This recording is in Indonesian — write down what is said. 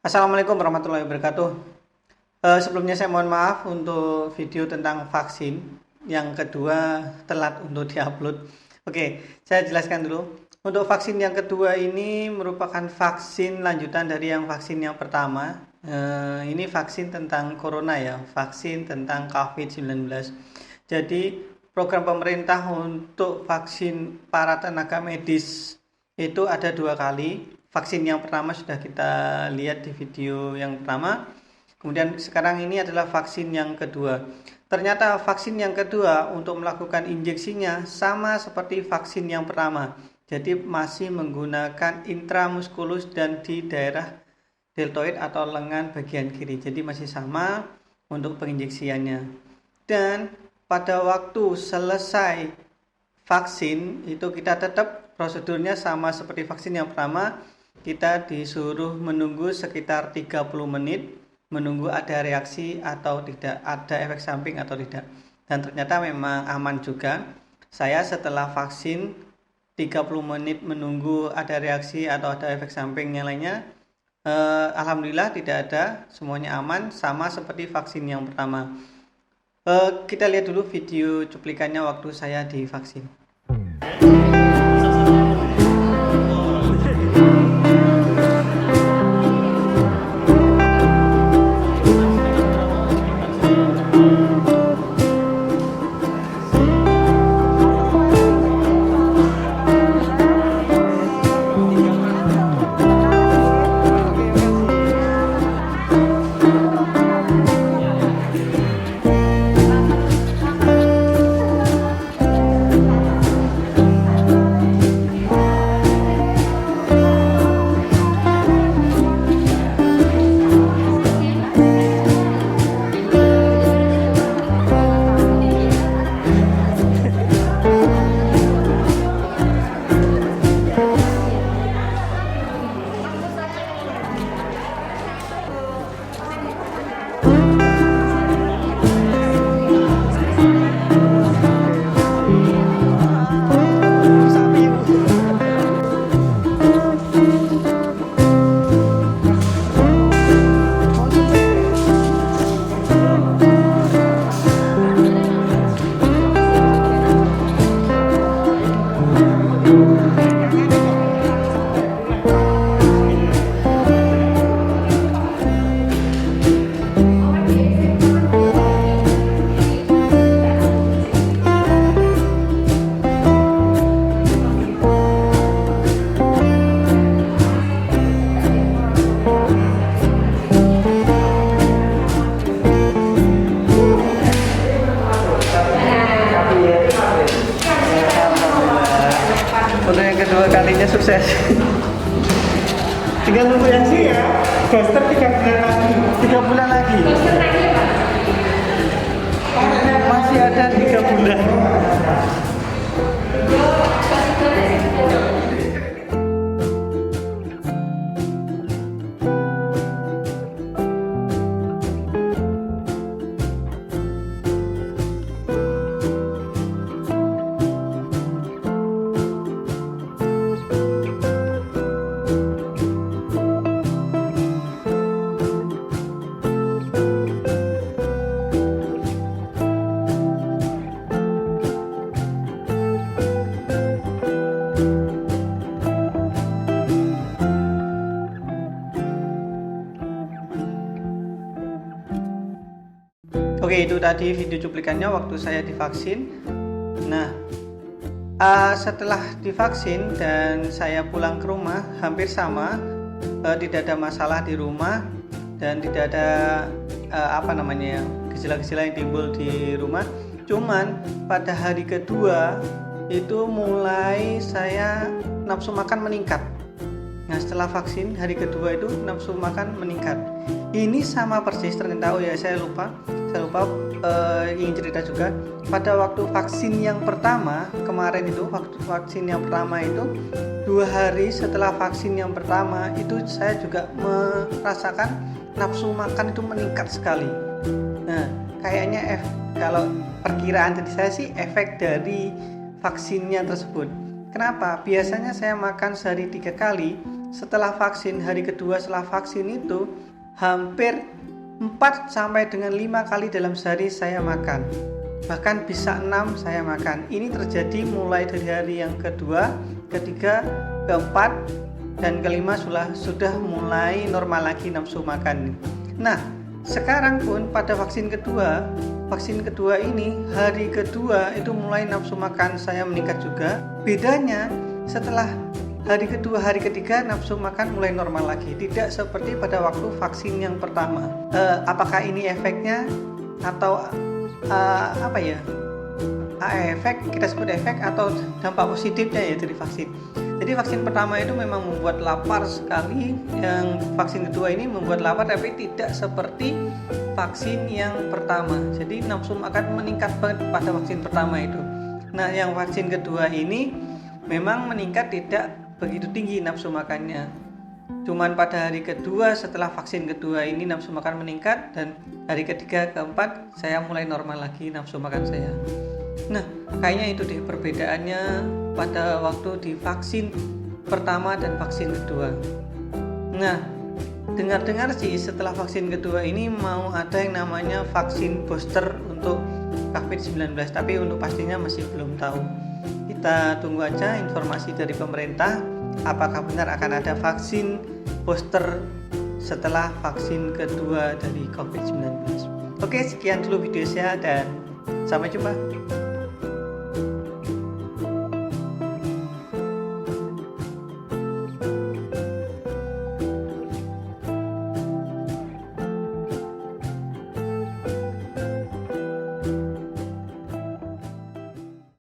Assalamualaikum warahmatullahi wabarakatuh. Sebelumnya saya mohon maaf untuk video tentang vaksin. Yang kedua telat untuk diupload. Oke, saya jelaskan dulu. Untuk vaksin yang kedua ini merupakan vaksin lanjutan dari yang vaksin yang pertama. Ini vaksin tentang corona ya, vaksin tentang COVID-19. Jadi program pemerintah untuk vaksin para tenaga medis itu ada 2 kali. Vaksin yang pertama sudah kita lihat di video yang pertama. Kemudian sekarang ini adalah vaksin yang kedua. Ternyata vaksin yang kedua untuk melakukan injeksinya sama seperti vaksin yang pertama. Jadi masih menggunakan intramuskulus dan di daerah deltoid atau lengan bagian kiri. Jadi masih sama untuk penginjeksiannya. Dan pada waktu selesai vaksin itu kita tetap prosedurnya sama seperti vaksin yang pertama. Kita disuruh menunggu sekitar 30 menit, menunggu ada reaksi atau tidak, ada efek samping atau tidak. Dan ternyata memang aman juga. Saya setelah vaksin 30 menit menunggu ada reaksi atau ada efek samping yang lainnya, alhamdulillah tidak ada, semuanya aman, sama seperti vaksin yang pertama. Kita lihat dulu video cuplikannya waktu saya divaksin. Untuk yang kedua kalinya sukses. Tinggal nunggu reaksi ya. Booster 3 bulan lagi. 3 bulan lagi. Masih ada 3 bulan. Oke, itu tadi video cuplikannya waktu saya divaksin. Nah, setelah divaksin dan saya pulang ke rumah hampir sama, tidak ada masalah di rumah dan tidak ada gejala-gejala yang timbul di rumah. Cuman pada hari kedua itu mulai saya nafsu makan meningkat. Nah, setelah vaksin hari kedua itu nafsu makan meningkat. Ini sama persis ternyata. Oh ya, saya lupa ingin cerita juga. Pada waktu vaksin yang pertama kemarin itu, waktu vaksin yang pertama itu 2 hari setelah vaksin yang pertama itu saya juga merasakan nafsu makan itu meningkat sekali. Nah, kayaknya kalau perkiraan dari saya sih efek dari vaksinnya tersebut. Kenapa? Biasanya saya makan sehari 3 kali, setelah vaksin, hari kedua setelah vaksin itu hampir 4 sampai dengan 5 kali dalam sehari saya makan. Bahkan bisa 6 saya makan. Ini terjadi mulai dari hari yang kedua, ketiga, keempat, dan kelima sudah mulai normal lagi nafsu makan. Nah, sekarang pun pada vaksin kedua ini hari kedua itu mulai nafsu makan saya meningkat juga. Bedanya setelah hari kedua, hari ketiga nafsu makan mulai normal lagi. Tidak seperti pada waktu vaksin yang pertama. Apakah ini efeknya atau efek, kita sebut efek atau dampak positifnya ya dari vaksin. Jadi vaksin pertama itu memang membuat lapar sekali, yang vaksin kedua ini membuat lapar tapi tidak seperti vaksin yang pertama. Jadi nafsu makan meningkat banget pada vaksin pertama itu. Nah, yang vaksin kedua ini memang meningkat tidak begitu tinggi nafsu makannya. Cuman pada hari kedua setelah vaksin kedua ini nafsu makan meningkat, dan hari ketiga keempat saya mulai normal lagi nafsu makan saya. Nah, kayaknya itu deh perbedaannya pada waktu di vaksin pertama dan vaksin kedua. Nah, dengar-dengar sih setelah vaksin kedua ini mau ada yang namanya vaksin booster untuk COVID-19, tapi untuk pastinya masih belum tahu. Kita tunggu aja informasi dari pemerintah apakah benar akan ada vaksin booster setelah vaksin kedua dari COVID-19. Oke, sekian dulu video saya dan sampai jumpa.